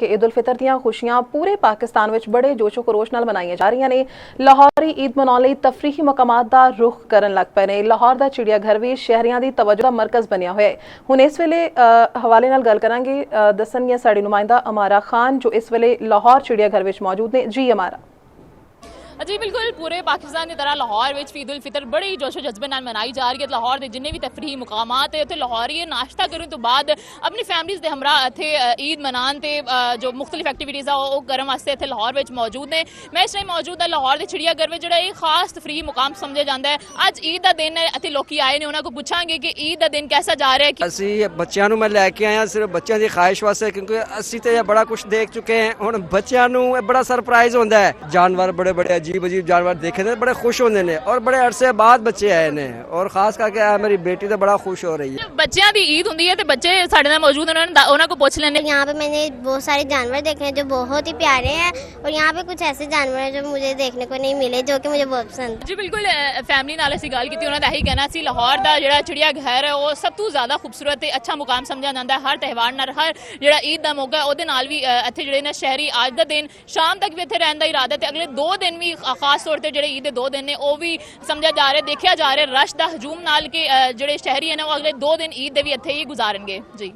कि ईद उल फितर ਦੀਆਂ खुशियां पूरे पाकिस्तान ਵਿੱਚ बड़े जोशो खरोश ਨਾਲ ਮਨਾਈਆਂ ਜਾ ਰਹੀਆਂ ਨੇ। ਲਾਹੌਰੀ ईद ਮਨਾਉਣ ਲਈ ਤਫਰੀਹੀ ਮਕਾਮਾਤ ਦਾ ਰੁਖ ਕਰਨ ਲੱਗ ਪਏ ਨੇ। ਲਾਹੌਰ ਦਾ ਚਿੜੀਆ ਘਰ ਵੀ ਸ਼ਹਿਰੀਆਂ ਦੀ ਤਵੱਜੋ ਦਾ ਮਰਕਜ਼ ਬਣਿਆ ਹੋਇਆ ਹੈ। ਹੁਣ ਇਸ ਵੇਲੇ ਹਵਾਲੇ ਨਾਲ ਗੱਲ ਕਰਾਂਗੇ, ਦੱਸਣਗੇ ਸਾਡੀ ਨੁਮਾਇੰਦਾ ਅਮਾਰਾ ਖਾਨ ਜੋ ਇਸ ਵੇਲੇ ਲਾਹੌਰ ਚਿੜੀਆ ਘਰ ਵਿੱਚ ਮੌਜੂਦ ਨੇ। जी अमारा। जी बिल्कुल, पूरे पाकिस्तान की तरह लाहौर में ईद उल फितर बड़े ही जोशो जज्बे नाल मनाई जा रही है। लाहौर के जिन्ने भी तफरीही मुकामात है उत्थे लाहौरी नाश्ता करने तो बाद अपनी फैमिलीज़ के हमरा इत्थे ईद मनान ते जो मुख्तलिफ एक्टिविटीज़ है वो करने वास्ते इत्थे लाहौर में मौजूद ने। मैं इस टाइम मौजूद है लाहौर के चिड़ियाघर में, जो एक खास तफरीही मुकाम समझा जाता है। अज ईद का दिन है, इत्थे लोग आए ने, उन्होंने पूछांगे कि ईद का दिन कैसा जा रहा है। ਅਸੀਂ ਬੱਚਿਆਂ ਨੂੰ ਮੈਂ ਲੈ ਕੇ ਆਇਆ ਸਿਰਫ ਬੱਚਿਆਂ ਦੀ ਖਾਹਿਸ਼ ਵਾਸਤੇ, ਕਿਉਂਕਿ ਅਸੀਂ ਤੇ ਇਹ ਬੜਾ ਕੁਝ ਦੇਖ ਚੁੱਕੇ ਹਾਂ। ਹੁਣ ਬੱਚਿਆਂ ਨੂੰ ਇਹ ਬੜਾ ਸਰਪ੍ਰਾਈਜ਼ ਹੁੰਦਾ ਹੈ। ਜਾਨਵਰ ਬੜੇ ਬੜੇ ਅਜੀਬ ਅਜੀਬ ਜਾਨਵਰ देखे थे, बड़े खुश होते हैं और बड़े अरसे बाद बच्चे आए ने और खास करके मेरी बेटी तो बड़ा खुश हो रही है। बच्चों की ईद होती है तो बच्चे साढ़े नाल मौजूद हैं, उन्होंने को पूछ लेने। यहाँ पे मैंने बहुत सारे जानवर देखे हैं जो बहुत ही प्यारे हैं और यहाँ पे कुछ ऐसे जानवर हैं जो मुझे देखने को नहीं मिले जो कि मुझे बहुत पसंद। जी बिल्कुल, फैमिली नाल असीं गल कीती, उन्होंने यही कहना सी लाहौर का जिहड़ा चिड़ियाघर है वो सब तो ज़्यादा खूबसूरत ते अच्छा मुकाम समझा जाता है। हर त्यौहार नाल हर जिहड़ा ईद का मौका है उहदे नाल भी इत्थे जिहड़े ने शहरी अज दा दिन शाम तक भी इत्थे रहने का इरादा ते अगले 2 दिन भी खास तौर पर जिहड़े ईद दे 2 दिन ने वो भी समझा जा रहा है, देखा जा रहा है रश का हजूम नाल के जिहड़े शहरी हैं वो अगले 2 दिन ईद दे भी इत्थे ही गुजारनगे। जी।